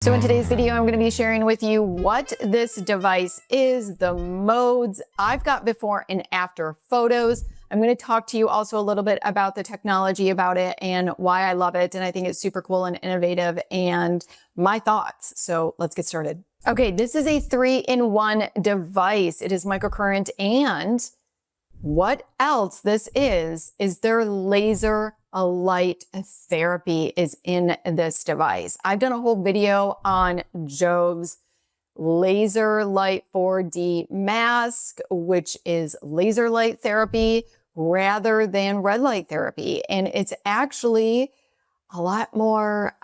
So in today's video, I'm going to be sharing with you what this device is, the modes. I've got before and after photos. I'm going to talk to you also a little bit about the technology about it and why I love it. And I think it's super cool and innovative and my thoughts. So let's get started. Okay, this is a 3-in-1 device. It is microcurrent, and what else this is their laser light therapy is in this device. I've done a whole video on JOVS laser light 4D mask, which is laser light therapy rather than red light therapy. And it's actually a lot more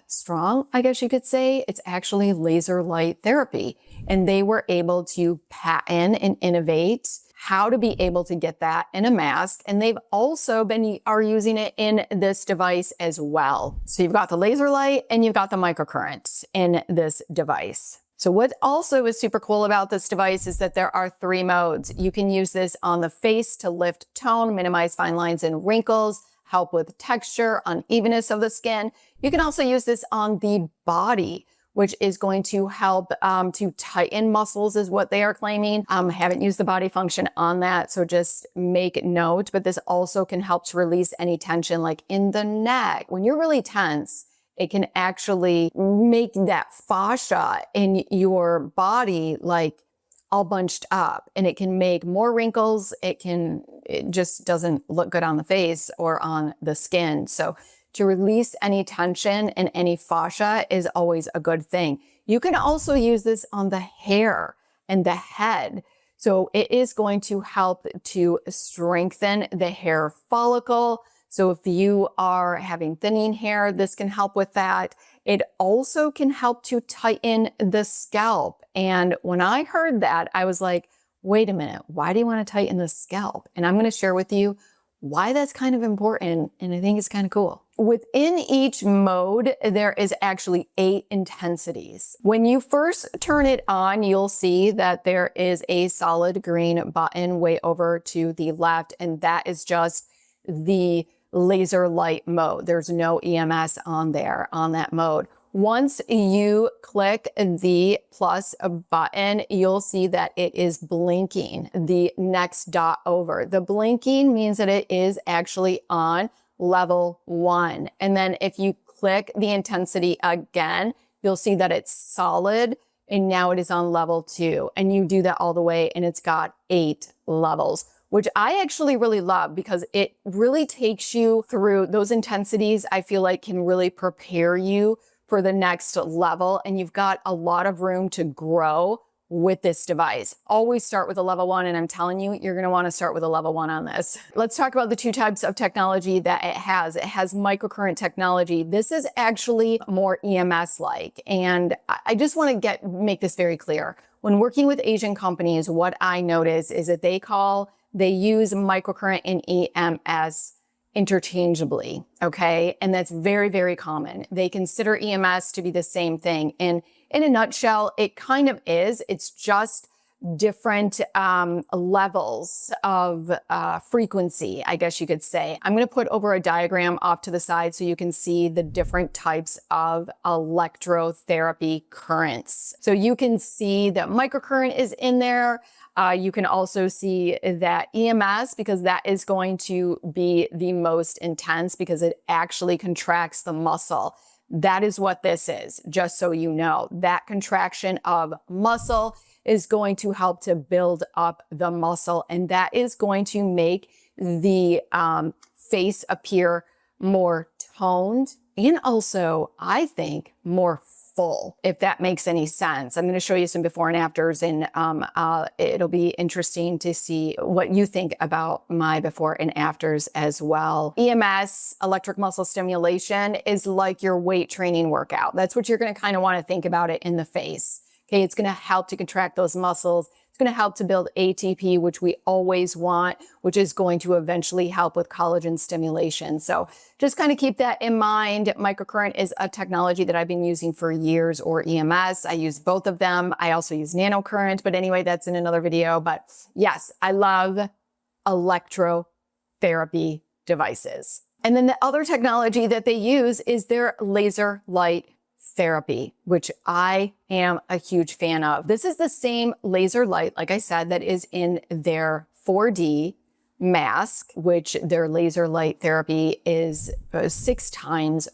strong, I guess you could say. It's actually laser light therapy. And they were able to patent and innovate how to be able to get that in a mask. And they've also are using it in this device as well. So you've got the laser light and you've got the microcurrent in this device. So what also is super cool about this device is that there are 3 modes. You can use this on the face to lift tone, minimize fine lines and wrinkles, help with texture, unevenness of the skin. You can also use this on the body, which is going to help to tighten muscles is what they are claiming. I haven't used the body function on that, so just make note, but this also can help to release any tension like in the neck. When you're really tense, it can actually make that fascia in your body like all bunched up, and it can make more wrinkles. It just doesn't look good on the face or on the skin. So to release any tension and any fascia is always a good thing. You can also use this on the hair and the head. So it is going to help to strengthen the hair follicle. So if you are having thinning hair, this can help with that. It also can help to tighten the scalp. And when I heard that, I was like, wait a minute, why do you want to tighten the scalp? And I'm going to share with you why that's kind of important. And I think it's kind of cool. Within each mode, there is actually 8 intensities. When you first turn it on, you'll see that there is a solid green button way over to the left, and that is just the laser light mode. There's no EMS on there on that mode. Once you click the plus button, you'll see that it is blinking the next dot over. The blinking means that it is actually on level 1. And then if you click the intensity again, you'll see that it's solid and now it is on level 2. And you do that all the way and it's got 8 levels, which I actually really love because it really takes you through those intensities. I feel like can really prepare you for the next level, and you've got a lot of room to grow with this device. Always start with a level 1, and I'm telling you, you're gonna wanna start with a level 1 on this. Let's talk about the 2 types of technology that it has. It has microcurrent technology. This is actually more EMS-like, and I just wanna make this very clear. When working with Asian companies, what I notice is that they use microcurrent and EMS interchangeably, okay? And that's very, very common. They consider EMS to be the same thing. And in a nutshell, it kind of is. It's just different levels of frequency, I guess you could say. I'm gonna put over a diagram off to the side so you can see the different types of electrotherapy currents. So you can see that microcurrent is in there. You can also see that EMS, because that is going to be the most intense because it actually contracts the muscle. That is what this is, just so you know. That contraction of muscle is going to help to build up the muscle, and that is going to make the face appear more toned and also, I think, more full, if that makes any sense. I'm going to show you some before and afters, and it'll be interesting to see what you think about my before and afters as well. EMS, electric muscle stimulation, is like your weight training workout. That's what you're going to kind of want to think about it in the face. Okay, it's going to help to contract those muscles. It's going to help to build ATP, which we always want, which is going to eventually help with collagen stimulation. So just kind of keep that in mind. Microcurrent is a technology that I've been using for years, or EMS. I use both of them. I also use nanocurrent, but anyway, that's in another video. But yes, I love electrotherapy devices. And then the other technology that they use is their laser light therapy, which I am a huge fan of. This is the same laser light, like I said, that is in their 4D mask, which their laser light therapy is 6 times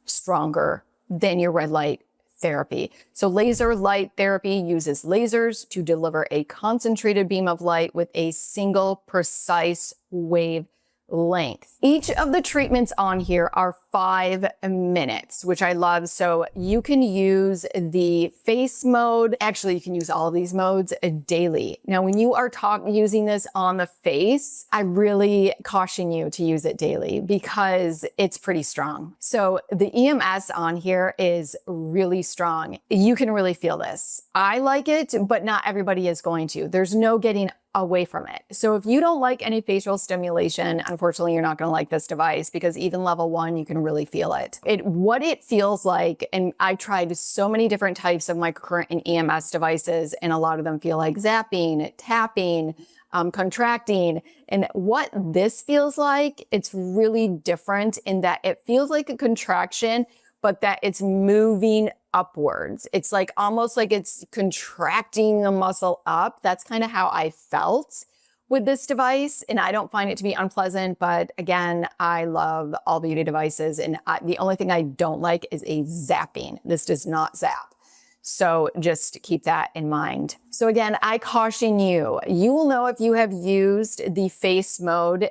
stronger than your red light therapy. So laser light therapy uses lasers to deliver a concentrated beam of light with a single precise wave length. Each of the treatments on here are 5 minutes, which I love. So you can use the face mode. Actually, you can use all of these modes daily. Now, when you are using this on the face, I really caution you to use it daily because it's pretty strong. So the EMS on here is really strong. You can really feel this. I like it, but not everybody is going to. There's no getting away from it. So if you don't like any facial stimulation, unfortunately, you're not going to like this device because even level 1, you can really feel it. What it feels like, and I tried so many different types of microcurrent and EMS devices, and a lot of them feel like zapping, tapping, contracting. And what this feels like, it's really different in that it feels like a contraction, but that it's moving upwards. It's like almost like it's contracting the muscle up. That's kind of how I felt with this device. And I don't find it to be unpleasant, but again, I love all beauty devices. And the only thing I don't like is a zapping. This does not zap. So just keep that in mind. So again, I caution you, you will know if you have used the face mode,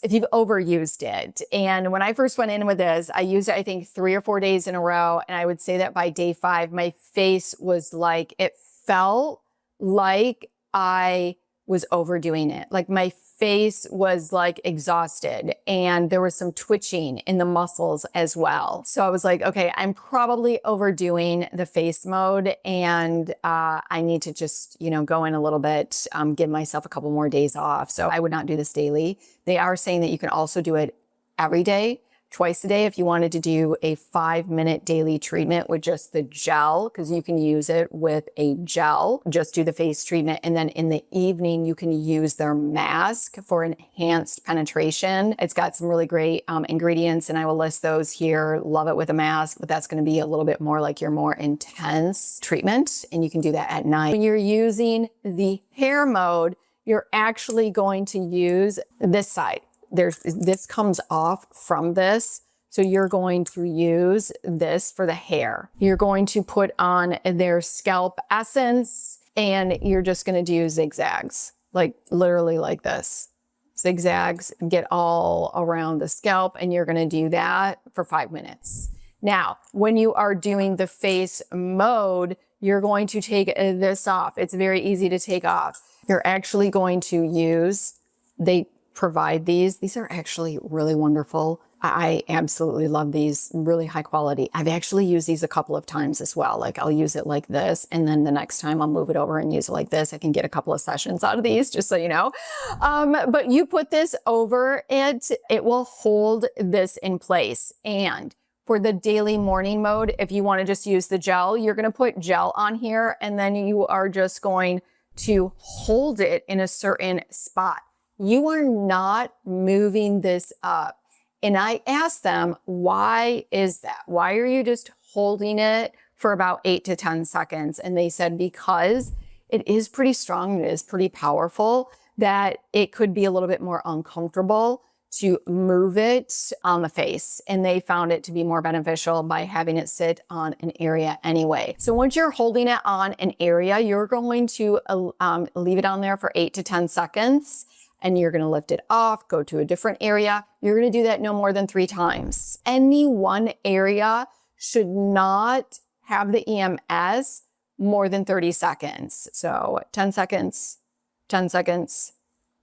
if you've overused it. And when I first went in with this, I used it, I think 3 or 4 days in a row. And I would say that by day 5, my face was like, it felt like I was overdoing it. Like my face was like exhausted and there was some twitching in the muscles as well. So I was like, okay, I'm probably overdoing the face mode and I need to just, go in a little bit, give myself a couple more days off. So I would not do this daily. They are saying that you can also do it every day, twice a day if you wanted to do a 5-minute daily treatment with just the gel, because you can use it with a gel, just do the face treatment. And then in the evening, you can use their mask for enhanced penetration. It's got some really great ingredients and I will list those here. Love it with a mask, but that's going to be a little bit more like your more intense treatment. And you can do that at night. When you're using the hair mode, you're actually going to use this side. This comes off from this. So you're going to use this for the hair. You're going to put on their scalp essence and you're just going to do zigzags, like literally like this. Zigzags get all around the scalp and you're going to do that for 5 minutes. Now, when you are doing the face mode, you're going to take this off. It's very easy to take off. You're actually going to use, they provide these. These are actually really wonderful. I absolutely love these, really high quality. I've actually used these a couple of times as well. Like I'll use it like this, and then the next time I'll move it over and use it like this. I can get a couple of sessions out of these, just so you know. But you put this over it, it will hold this in place. And for the daily morning mode, if you want to just use the gel, you're going to put gel on here, and then you are just going to hold it in a certain spot. You are not moving this up. And I asked them, why is that? Why are you just holding it for about 8 to 10 seconds? And they said, because it is pretty strong, it is pretty powerful, that it could be a little bit more uncomfortable to move it on the face. And they found it to be more beneficial by having it sit on an area anyway. So once you're holding it on an area, you're going to leave it on there for 8 to 10 seconds. And you're going to lift it off, go to a different area. You're going to do that no more than 3 times. Any one area should not have the EMS more than 30 seconds. So 10 seconds, 10 seconds,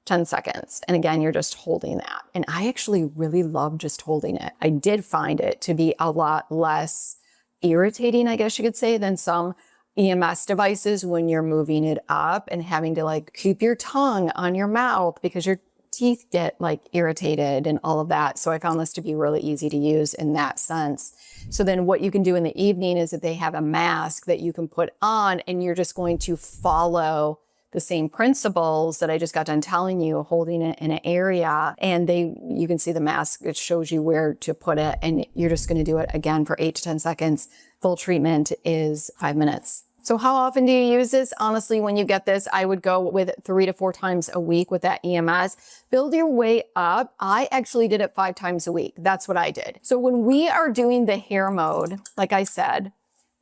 10 seconds. And again, you're just holding that. And I actually really love just holding it. I did find it to be a lot less irritating, I guess you could say, than some EMS devices when you're moving it up and having to like keep your tongue on your mouth because your teeth get like irritated and all of that. So I found this to be really easy to use in that sense. So then what you can do in the evening is that they have a mask that you can put on and you're just going to follow the same principles that I just got done telling you, holding it in an area, and you can see the mask, it shows you where to put it, and you're just going to do it again for 8 to 10 seconds. Full treatment is 5 minutes. So how often do you use this? Honestly, when you get this, I would go with 3 to 4 times a week with that EMS. Build your way up. I actually did it 5 times a week. That's what I did. So when we are doing the hair mode, like I said,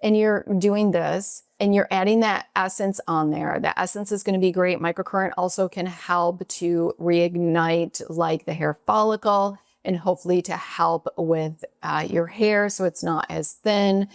and you're doing this, and you're adding that essence on there, the essence is going to be great. Microcurrent also can help to reignite like the hair follicle and hopefully to help with your hair so it's not as thin.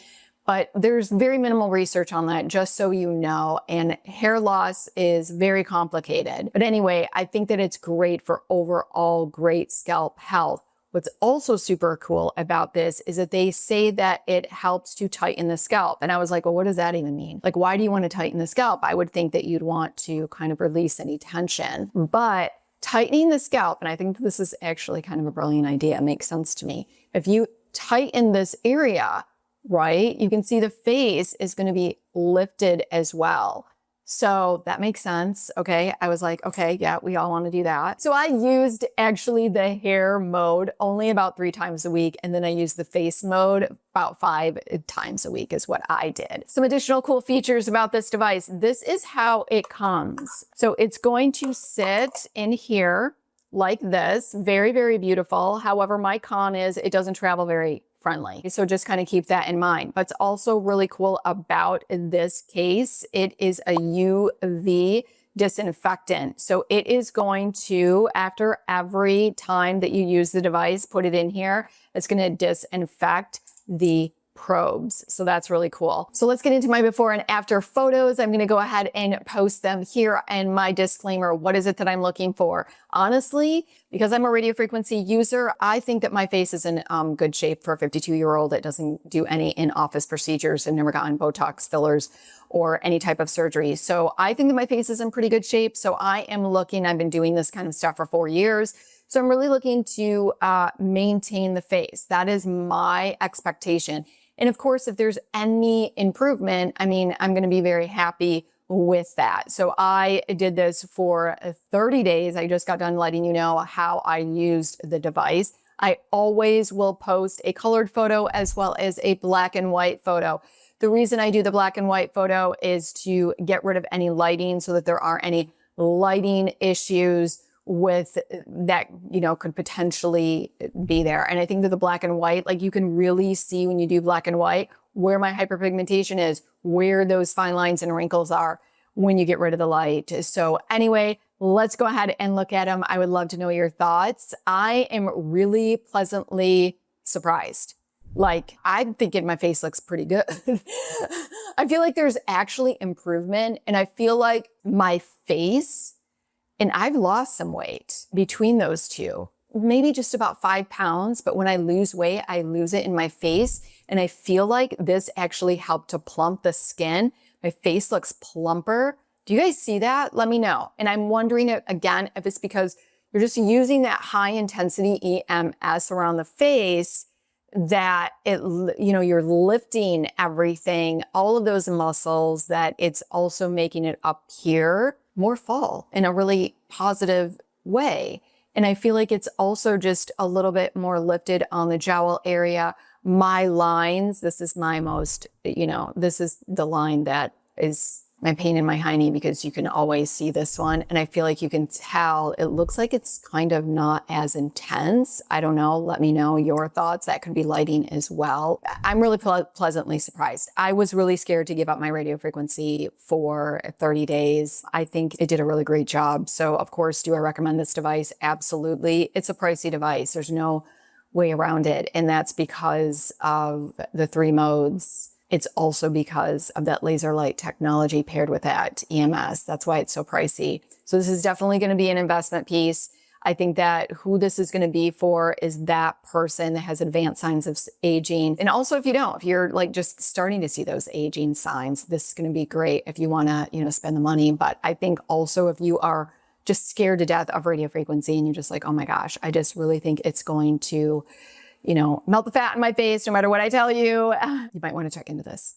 But there's very minimal research on that, just so you know, and hair loss is very complicated. But anyway, I think that it's great for overall great scalp health. What's also super cool about this is that they say that it helps to tighten the scalp. And I was like, well, what does that even mean? Like, why do you want to tighten the scalp? I would think that you'd want to kind of release any tension. But tightening the scalp, and I think this is actually kind of a brilliant idea, it makes sense to me. If you tighten this area, right, you can see the face is going to be lifted as well. So that makes sense. Okay. I was like, okay, yeah, we all want to do that. So I used actually the hair mode only about 3 times a week. And then I used the face mode about 5 times a week is what I did. Some additional cool features about this device. This is how it comes. So it's going to sit in here like this. Very, very beautiful. However, my con is it doesn't travel very friendly. So just kind of keep that in mind. But it's also really cool about this case. It is a UV disinfectant. So it is going to, after every time that you use the device, put it in here, it's going to disinfect the probes. So that's really cool. So let's get into my before and after photos. I'm going to go ahead and post them here. And my disclaimer, what is it that I'm looking for? Honestly, because I'm a radio frequency user, I think that my face is in good shape for a 52-year-old that doesn't do any in-office procedures and never gotten Botox fillers or any type of surgery. So I think that my face is in pretty good shape. So I am looking, I've been doing this kind of stuff for 4 years. So I'm really looking to maintain the face. That is my expectation. And of course, if there's any improvement, I mean, I'm going to be very happy with that. So I did this for 30 days. I just got done letting you know how I used the device. I always will post a colored photo as well as a black and white photo. The reason I do the black and white photo is to get rid of any lighting so that there aren't any lighting issues with that, you know, could potentially be there. And I think that the black and white, like you can really see when you do black and white, where my hyperpigmentation is, where those fine lines and wrinkles are when you get rid of the light. So anyway, let's go ahead and look at them. I would love to know your thoughts. I am really pleasantly surprised. Like, I'm thinking my face looks pretty good. I feel like there's actually improvement, and I feel like my face, and I've lost some weight between those two, maybe just about 5 pounds. But when I lose weight, I lose it in my face. And I feel like this actually helped to plump the skin. My face looks plumper. Do you guys see that? Let me know. And I'm wondering again, if it's because you're just using that high intensity EMS around the face, that it, you know, you're lifting everything, all of those muscles, that it's also making it up here more full in a really positive way. And I feel like it's also just a little bit more lifted on the jowl area. My lines, this is my most, you know, this is the line that is my pain in my hiney, because you can always see this one. And I feel like you can tell, it looks like it's kind of not as intense. I don't know. Let me know your thoughts. That could be lighting as well. I'm really pleasantly surprised. I was really scared to give up my radio frequency for 30 days. I think it did a really great job. So of course, do I recommend this device? Absolutely. It's a pricey device. There's no way around it. And that's because of the 3 modes. It's also because of that laser light technology paired with that EMS. That's why it's so pricey. So this is definitely going to be an investment piece. I think that who this is going to be for is that person that has advanced signs of aging. And also if you don't, if you're like just starting to see those aging signs, this is going to be great if you want to, you know, spend the money. But I think also if you are just scared to death of radio frequency and you're just like, oh my gosh, I just really think it's going to, you know, melt the fat in my face no matter what I tell you, you might want to check into this.